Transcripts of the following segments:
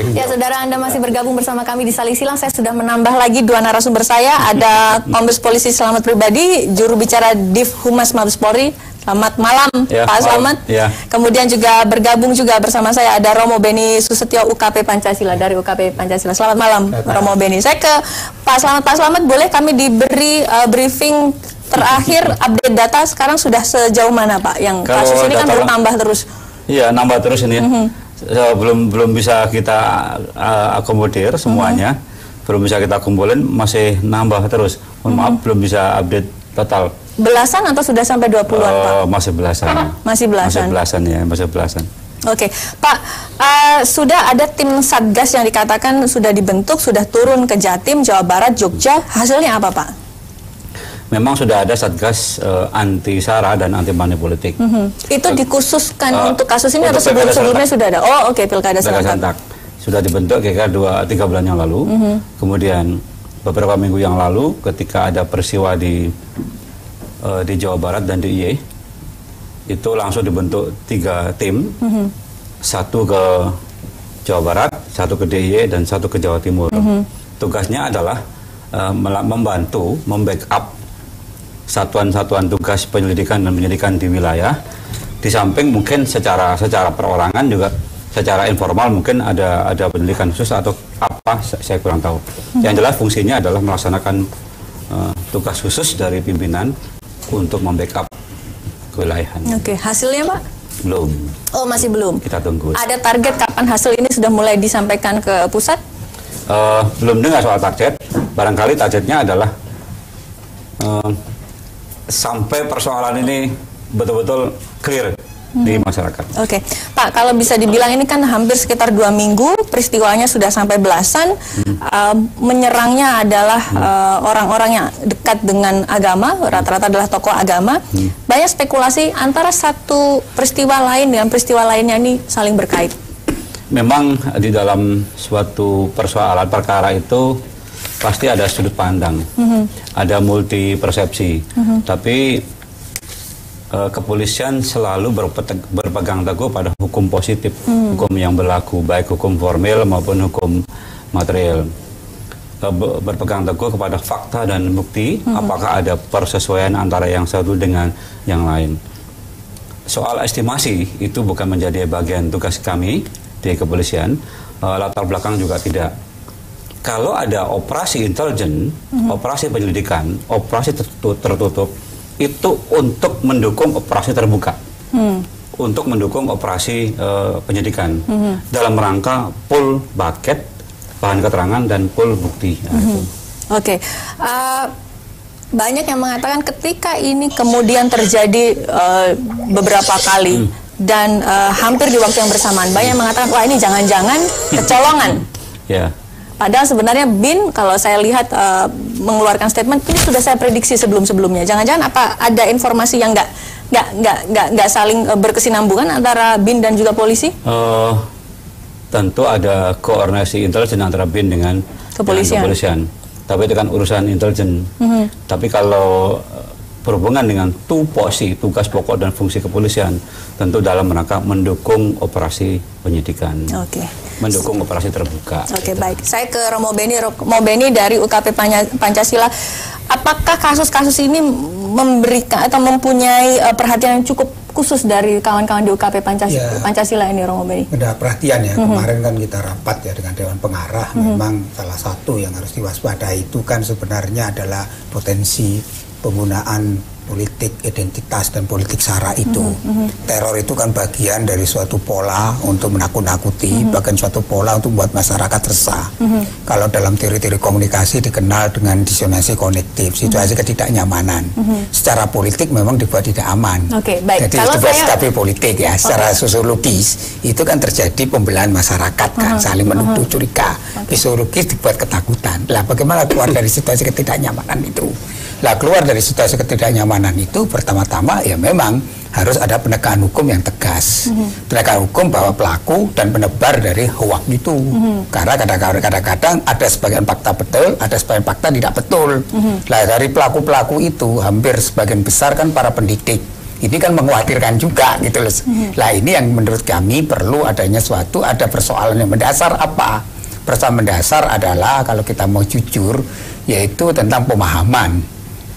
Ya, saudara, Anda masih bergabung bersama kami di Saling Silang. Saya sudah menambah lagi 2 narasumber saya. Ada Kombes Polisi Slamet Pribadi, juru bicara Div Humas Mabes Polri. Selamat malam, ya, Pak Slamet. Ya. Kemudian juga bergabung juga bersama saya ada Romo Beni Susetio, UKP Pancasila, dari UKP Pancasila. Selamat malam, Romo Beni. Saya ke Pak Slamet. Pak Slamet, boleh kami diberi briefing terakhir update data sekarang sudah sejauh mana, Pak? Yang kasus ini kan bertambah terus. Iya, nambah terus ini. Belum bisa kita akomodir semuanya, belum bisa kita kumpulin, masih nambah terus. Mohon maaf, belum bisa update total. Belasan atau sudah sampai 20-an, Pak? Masih belasan. Masih belasan? Masih belasan, ya, masih belasan. Oke, Pak, sudah ada tim Satgas yang dikatakan sudah dibentuk, sudah turun ke Jatim, Jawa Barat, Jogja. Hasilnya apa, Pak? Memang sudah ada Satgas anti SARA dan anti money politik. Itu dikhususkan untuk kasus ini atau sebelumnya sudah ada? Oh, oke, Pilkada Serentak. Sudah dibentuk kira-kira 2-3 bulan yang lalu. Kemudian beberapa minggu yang lalu ketika ada peristiwa di Jawa Barat dan di IE, itu langsung dibentuk 3 tim. Satu ke Jawa Barat, satu ke DIY, dan satu ke Jawa Timur. Tugasnya adalah membantu, membackup satuan-satuan tugas penyelidikan dan penyidikan di wilayah. Di samping mungkin secara perorangan juga secara informal mungkin ada penyelidikan khusus atau apa, saya kurang tahu. Yang jelas fungsinya adalah melaksanakan tugas khusus dari pimpinan untuk membackup kewilayahan. Oke, hasilnya, Pak? Belum. Oh, masih belum? Kita tunggu. Ada target kapan hasil ini sudah mulai disampaikan ke pusat? Belum dengar soal target. Barangkali targetnya adalah sampai persoalan ini betul-betul clear di masyarakat. Oke, Pak, kalau bisa dibilang ini kan hampir sekitar 2 minggu, peristiwanya sudah sampai belasan, menyerangnya adalah orang-orang yang dekat dengan agama, rata-rata adalah tokoh agama. Banyak spekulasi antara satu peristiwa lain dengan peristiwa lainnya ini saling berkait. Memang di dalam suatu persoalan perkara itu pasti ada sudut pandang, ada multi persepsi, tapi kepolisian selalu berpegang teguh pada hukum positif, hukum yang berlaku, baik hukum formil maupun hukum material. Berpegang teguh kepada fakta dan bukti, apakah ada persesuaian antara yang satu dengan yang lain. Soal estimasi itu bukan menjadi bagian tugas kami di kepolisian, latar belakang juga tidak. Kalau ada operasi intelijen, operasi penyelidikan, operasi tertutup, itu untuk mendukung operasi terbuka, untuk mendukung operasi penyidikan, dalam rangka pool bucket, bahan keterangan, dan pool bukti. Oke. Banyak yang mengatakan ketika ini kemudian terjadi beberapa kali, dan hampir di waktu yang bersamaan, banyak yang mengatakan, wah, ini jangan-jangan kecolongan. Ya. Padahal sebenarnya BIN, kalau saya lihat mengeluarkan statement, ini sudah saya prediksi sebelum-sebelumnya. Jangan-jangan apa ada informasi yang nggak saling berkesinambungan antara BIN dan juga polisi? Tentu ada koordinasi intelijen antara BIN dengan kepolisian. Tapi itu kan urusan intelijen. Tapi kalau berhubungan dengan tupoksi, tugas pokok dan fungsi kepolisian, tentu dalam rangka mendukung operasi penyidikan. Oke. Mendukung operasi terbuka. Oke, baik. Saya ke Romo Beni dari UKP Pancasila. Apakah kasus-kasus ini memberikan atau mempunyai perhatian yang cukup khusus dari kawan-kawan di UKP Pancasila ini, Romo Beni? Ada perhatian ya. Kemarin kan kita rapat ya dengan Dewan Pengarah. Memang salah satu yang harus diwaspadai itu kan sebenarnya adalah potensi penggunaan politik identitas dan politik SARA itu. Teror itu kan bagian dari suatu pola untuk menakut-nakuti, bahkan suatu pola untuk membuat masyarakat resah. Kalau dalam teori-teori komunikasi dikenal dengan disonansi kognitif, situasi ketidaknyamanan. Secara politik memang dibuat tidak aman. Jadi itu tapi politik ya, secara sosiologis itu kan terjadi pembelahan masyarakat kan, saling menuduh curiga. Sosiologis dibuat ketakutan. Lah bagaimana keluar dari situasi ketidaknyamanan itu? Lah keluar dari situasi ketidaknyamanan itu pertama-tama ya memang harus ada penegakan hukum yang tegas. Penegakan hukum bahwa pelaku dan penebar dari hoak itu. Karena kadang-kadang ada sebagian fakta betul, ada sebagian fakta tidak betul. Lah dari pelaku-pelaku itu hampir sebagian besar kan para pendidik, Ini kan mengkhawatirkan juga gitu loh. Nah ini yang menurut kami perlu adanya ada persoalan yang mendasar apa? Persoalan mendasar adalah kalau kita mau jujur, yaitu tentang pemahaman.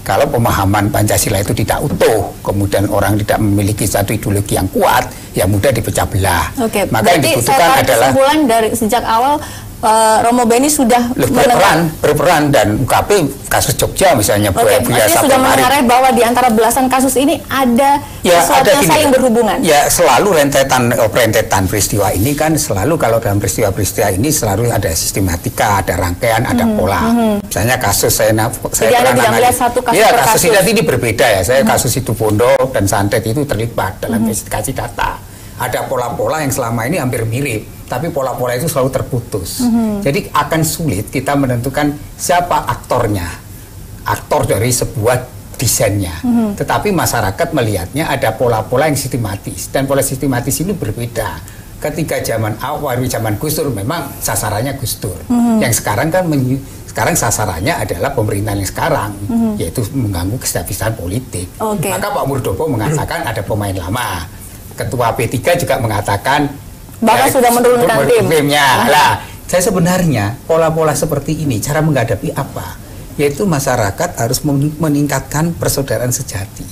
Kalau pemahaman Pancasila itu tidak utuh, kemudian orang tidak memiliki satu ideologi yang kuat, ya mudah dipecah belah. Oke, maka yang dibutuhkan adalah kesimpulan dari sejak awal Romo Beni sudah berperan dan UKP kasus Jogja misalnya sudah mengenai bahwa di antara belasan kasus ini ada sesuatu yang saling berhubungan. Ya selalu rentetan peristiwa ini kan selalu kalau dalam peristiwa-peristiwa ini selalu ada sistematika, ada rangkaian, ada pola. Misalnya kasus saya tidak melihat satu kasus per kasus. Ini berbeda ya. Saya kasus Situbondo dan Santet itu terlibat dalam investigasi data. Ada pola-pola yang selama ini hampir mirip, tapi pola-pola itu selalu terputus. Jadi akan sulit kita menentukan siapa aktornya, aktor dari sebuah desainnya. Tetapi masyarakat melihatnya ada pola-pola yang sistematis, dan pola sistematis ini berbeda. Ketika zaman awal, zaman Gus Dur memang sasarannya Gus Dur. Yang sekarang kan sekarang sasarannya adalah pemerintahan yang sekarang, yaitu mengganggu kestabilisan politik. Maka Pak Muldoko mengatakan ada pemain lama. Ketua P3 juga mengatakan bahkan sudah menurunkan timnya. Lah, saya sebenarnya pola-pola seperti ini cara menghadapi apa? Yaitu masyarakat harus meningkatkan persaudaraan sejati.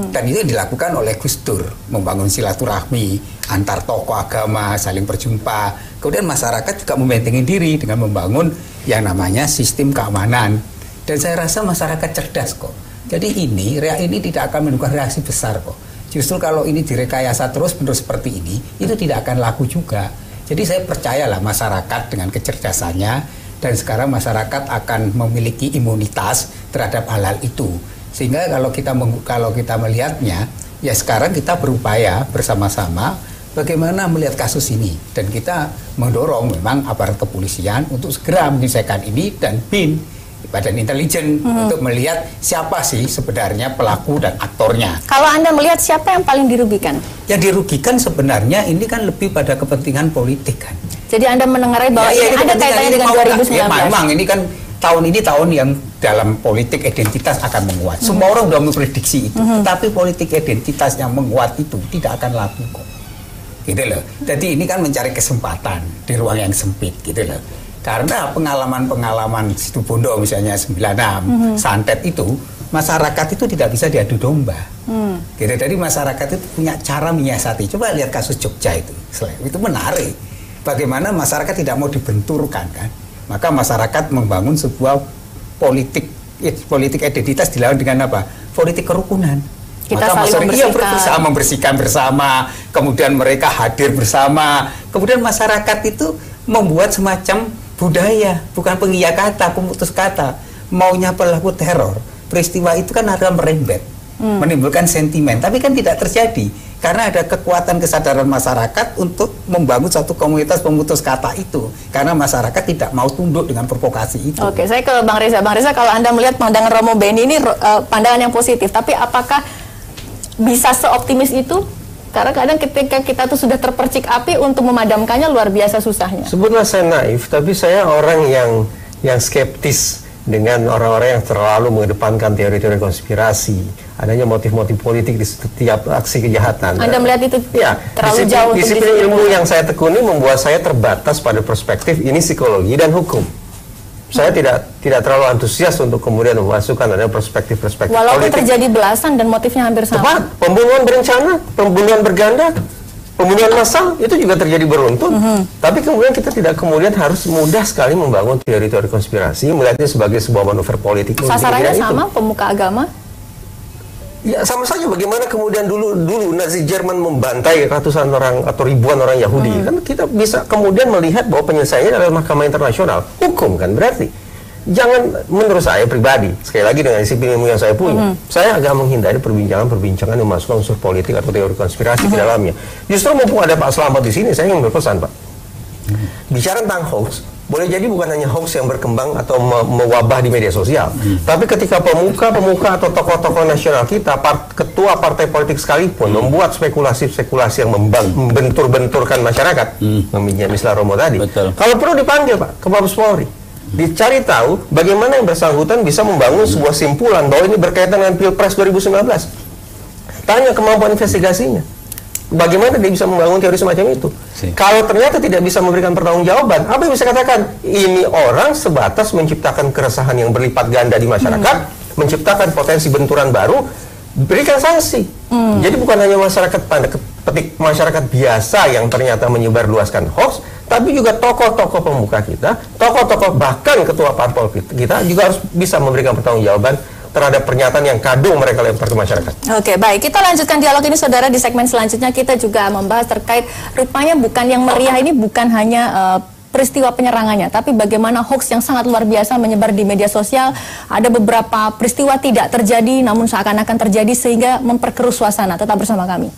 Dan itu dilakukan oleh Gus Dur, membangun silaturahmi antar tokoh agama, saling berjumpa. Kemudian masyarakat juga membentengi diri dengan membangun yang namanya sistem keamanan. Dan saya rasa masyarakat cerdas kok. Jadi ini tidak akan menimbulkan reaksi besar kok. Justru kalau ini direkayasa terus-menerus seperti ini, itu tidak akan laku juga. Jadi saya percayalah masyarakat dengan kecerdasannya, dan sekarang masyarakat akan memiliki imunitas terhadap hal-hal itu. Sehingga kalau kita melihatnya, ya sekarang kita berupaya bersama-sama bagaimana melihat kasus ini. Dan kita mendorong memang aparat kepolisian untuk segera menyelesaikan ini, dan BIN, Badan Intelijen, untuk melihat siapa sih sebenarnya pelaku dan aktornya. Kalau Anda melihat siapa yang paling dirugikan? Yang dirugikan sebenarnya ini kan lebih pada kepentingan politik kan. Jadi Anda mendengarai bahwa ini ada kaitannya dengan 2019. Ya memang ini kan tahun yang dalam politik identitas akan menguat. Semua orang sudah memprediksi itu. Tapi politik identitas yang menguat itu tidak akan laku kok. Gitu loh. Jadi ini kan mencari kesempatan di ruang yang sempit gitu loh. Karena pengalaman Situbondo misalnya 96, Santet itu, masyarakat itu tidak bisa diadu domba. Gitu. Jadi masyarakat itu punya cara menyiasati. Coba lihat kasus Jogja itu menarik. Bagaimana masyarakat tidak mau dibenturkan kan? Maka masyarakat membangun sebuah politik identitas dilawan dengan apa? Politik kerukunan. Maka masyarakat membersihkan bersama, kemudian mereka hadir bersama, kemudian masyarakat itu membuat semacam budaya, bukan pengiya kata, pemutus kata. Maunya pelaku teror, peristiwa itu kan akan merembet, menimbulkan sentimen, tapi kan tidak terjadi karena ada kekuatan kesadaran masyarakat untuk membangun satu komunitas pemutus kata itu, karena masyarakat tidak mau tunduk dengan provokasi itu. Oke, saya ke Bang Reza. Bang Reza, kalau Anda melihat pandangan Romo Beni ini pandangan yang positif, tapi apakah bisa seoptimis itu? Karena kadang ketika kita tuh sudah terpercik api, untuk memadamkannya luar biasa susahnya. Sebutlah saya naif, tapi saya orang yang skeptis dengan orang-orang yang terlalu mengedepankan teori-teori konspirasi, adanya motif-motif politik di setiap aksi kejahatan. Anda melihat itu terlalu jauh. Disiplin ilmu yang saya tekuni membuat saya terbatas pada perspektif ini psikologi dan hukum. Saya tidak terlalu antusias untuk kemudian memasukkan ada perspektif-perspektif walaupun politik. Terjadi belasan dan motifnya hampir sama. Tepat, pembunuhan berencana, pembunuhan berganda, pembunuhan massal itu juga terjadi beruntun. Tapi kemudian kita tidak kemudian harus mudah sekali membangun teori-teori konspirasi, melihatnya sebagai sebuah manuver politik. Sasarannya sama, pemuka agama. Ya sama saja bagaimana kemudian dulu Nazi Jerman membantai ratusan orang atau ribuan orang Yahudi. Kan kita bisa kemudian melihat bahwa penyelesaiannya adalah mahkamah internasional. Hukum kan berarti. Jangan, menurut saya pribadi, sekali lagi dengan disiplin ilmu yang saya punya, saya agak menghindari perbincangan yang memasukkan unsur politik atau teori konspirasi ke dalamnya. Justru mumpung ada Pak Slamet di sini, saya ingin berpesan, Pak. Bicara tentang hoax, boleh jadi bukan hanya hoax yang berkembang atau mewabah di media sosial, tapi ketika pemuka atau tokoh-tokoh nasional kita, ketua partai politik sekalipun membuat spekulasi-spekulasi yang membentur-benturkan masyarakat, meminjam istilah Romo tadi. Kalau perlu dipanggil Pak ke Mabes Polri, dicari tahu bagaimana yang bersangkutan bisa membangun sebuah simpulan bahwa ini berkaitan dengan Pilpres 2019. Tanya kemampuan investigasinya. Bagaimana dia bisa membangun teori semacam itu? Kalau ternyata tidak bisa memberikan pertanggungjawaban, apa yang bisa katakan? Ini orang sebatas menciptakan keresahan yang berlipat ganda di masyarakat, menciptakan potensi benturan baru, berikan sanksi. Jadi bukan hanya masyarakat tanda petik masyarakat biasa yang ternyata menyebarluaskan hoax, tapi juga tokoh-tokoh pemuka kita, tokoh-tokoh bahkan ketua parpol kita juga harus bisa memberikan pertanggungjawaban terhadap pernyataan yang kadung mereka lempar ke masyarakat. Oke, baik. Kita lanjutkan dialog ini, saudara. Di segmen selanjutnya kita juga membahas terkait rupanya bukan yang meriah ini bukan hanya peristiwa penyerangannya, tapi bagaimana hoax yang sangat luar biasa menyebar di media sosial. Ada beberapa peristiwa tidak terjadi, namun seakan-akan terjadi sehingga memperkeruh suasana. Tetap bersama kami.